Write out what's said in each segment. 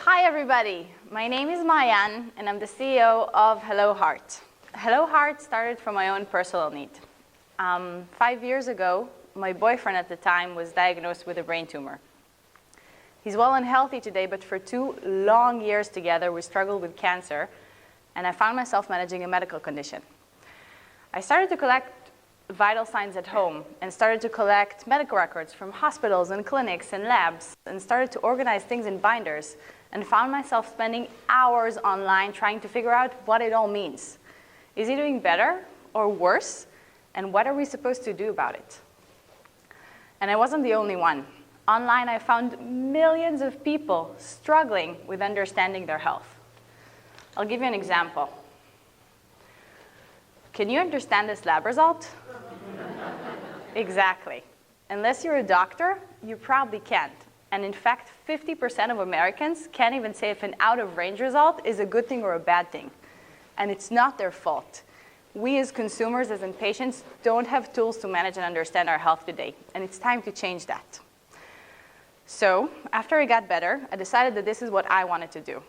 Hi everybody, my name is Mayan and I'm the CEO of Hello Heart. Hello Heart started from my own personal need. 5 years ago, my boyfriend at the time was diagnosed with a brain tumor. He's well and healthy today, but for 2 long years together, we struggled with cancer, and I found myself managing a medical condition. I started to collect vital signs at home and started to collect medical records from hospitals and clinics and labs and started to organize things in binders and found myself spending hours online trying to figure out what it all means. Is he doing better or worse? And what are we supposed to do about it? And I wasn't the only one. Online, I found millions of people struggling with understanding their health. I'll give you an example. Can you understand this lab result? Exactly. Unless you're a doctor, you probably can't. And in fact, 50% of Americans can't even say if an out-of-range result is a good thing or a bad thing. And it's not their fault. We as consumers, as in patients, don't have tools to manage and understand our health today. And it's time to change that. So after I got better, I decided that this is what I wanted to do.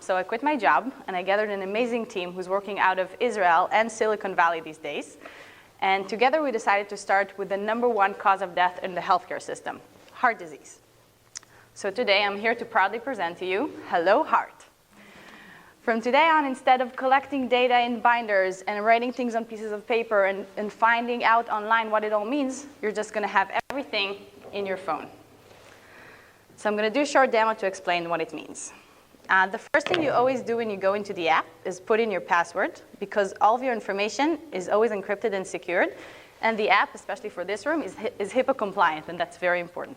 So I quit my job, and I gathered an amazing team who's working out of Israel and Silicon Valley these days. And together we decided to start with the #1 cause of death in the healthcare system, heart disease. So today I'm here to proudly present to you Hello Heart. From today on, instead of collecting data in binders and writing things on pieces of paper and finding out online what it all means, you're just going to have everything in your phone. So I'm going to do a short demo to explain what it means. The first thing you always do when you go into the app is put in your password, because all of your information is always encrypted and secured. And the app, especially for this room, is HIPAA compliant, and that's very important.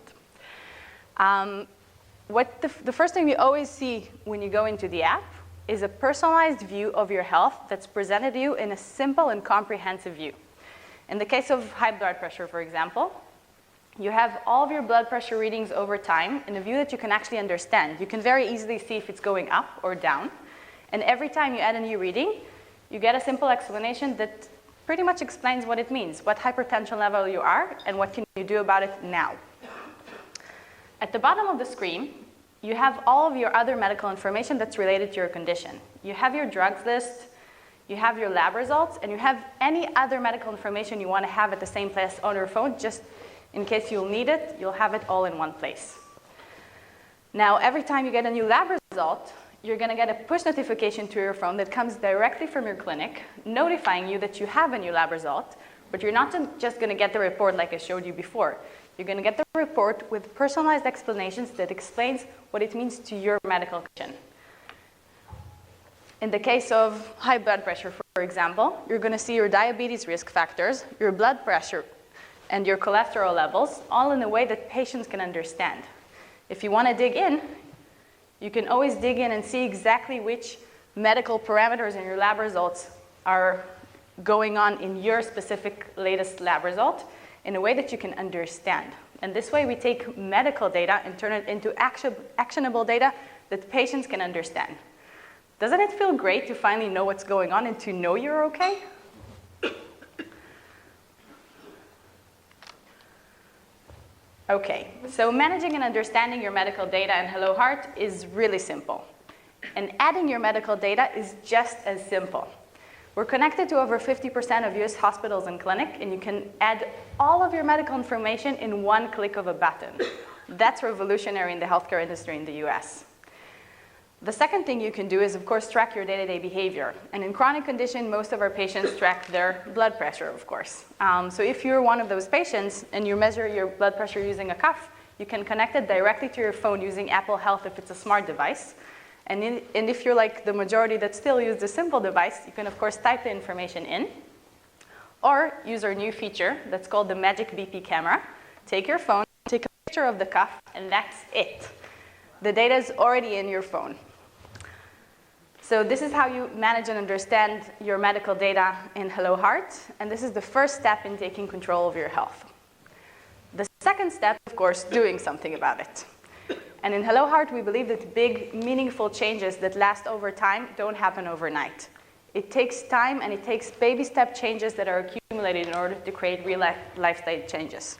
The first thing you always see when you go into the app is a personalized view of your health that's presented to you in a simple and comprehensive view. In the case of high blood pressure, for example, you have all of your blood pressure readings over time in a view that you can actually understand. You can very easily see if it's going up or down. And every time you add a new reading, you get a simple explanation that pretty much explains what it means, what hypertension level you are, and what can you do about it now. At the bottom of the screen, you have all of your other medical information that's related to your condition. You have your drugs list, you have your lab results, and you have any other medical information you want to have at the same place on your phone, just in case you'll need it, you'll have it all in one place. Now, every time you get a new lab result, you're going to get a push notification to your phone that comes directly from your clinic, notifying you that you have a new lab result, but you're not just going to get the report like I showed you before. You're going to get the report with personalized explanations that explains what it means to your medical condition. In the case of high blood pressure, for example, you're going to see your diabetes risk factors, your blood pressure, and your cholesterol levels, all in a way that patients can understand. If you want to dig in, you can always dig in and see exactly which medical parameters in your lab results are going on in your specific latest lab result in a way that you can understand. And this way we take medical data and turn it into actionable data that patients can understand. Doesn't it feel great to finally know what's going on and to know you're okay? Okay, so managing and understanding your medical data in Hello Heart is really simple. And adding your medical data is just as simple. We're connected to over 50% of US hospitals and clinics, and you can add all of your medical information in one click of a button. That's revolutionary in the healthcare industry in the US. The second thing you can do is, of course, track your day-to-day behavior. And in chronic condition, most of our patients track their blood pressure, of course. So if you're one of those patients and you measure your blood pressure using a cuff, you can connect it directly to your phone using Apple Health if it's a smart device. And if you're like the majority that still use the simple device, you can, of course, type the information in. Or use our new feature that's called the Magic BP camera. Take your phone, take a picture of the cuff, and that's it. The data is already in your phone. So this is how you manage and understand your medical data in Hello Heart, and this is the first step in taking control of your health. The second step, of course, doing something about it. And in Hello Heart, we believe that big, meaningful changes that last over time don't happen overnight. It takes time, and it takes baby step changes that are accumulated in order to create real lifestyle changes.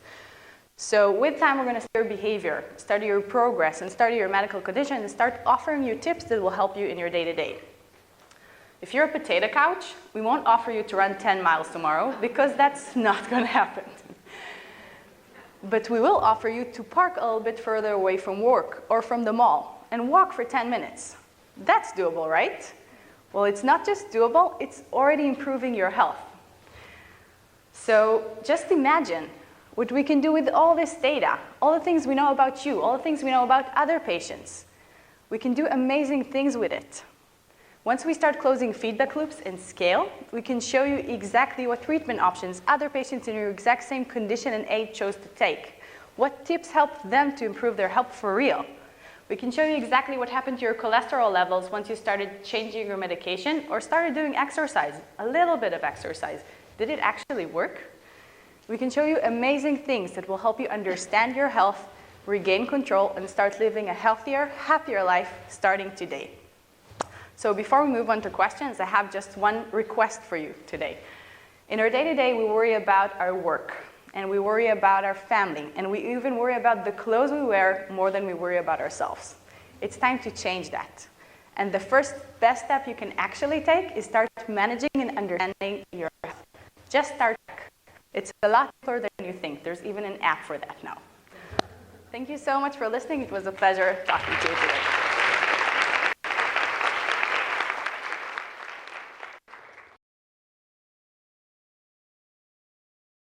So with time, we're going to study your behavior, study your progress, and study your medical condition, and start offering you tips that will help you in your day-to-day. If you're a potato couch, we won't offer you to run 10 miles tomorrow, because that's not going to happen. But we will offer you to park a little bit further away from work or from the mall and walk for 10 minutes. That's doable, right? Well, it's not just doable, it's already improving your health. So just imagine what we can do with all this data, all the things we know about you, all the things we know about other patients. We can do amazing things with it. Once we start closing feedback loops and scale, we can show you exactly what treatment options other patients in your exact same condition and age chose to take. What tips helped them to improve their health for real. We can show you exactly what happened to your cholesterol levels once you started changing your medication or started doing exercise, a little bit of exercise. Did it actually work? We can show you amazing things that will help you understand your health, regain control, and start living a healthier, happier life starting today. So before we move on to questions, I have just one request for you today. In our day-to-day, we worry about our work, and we worry about our family, and we even worry about the clothes we wear more than we worry about ourselves. It's time to change that. And the first best step you can actually take is start managing and understanding your health. Just start. It's a lot simpler than you think. There's even an app for that now. Thank you so much for listening. It was a pleasure talking to you today.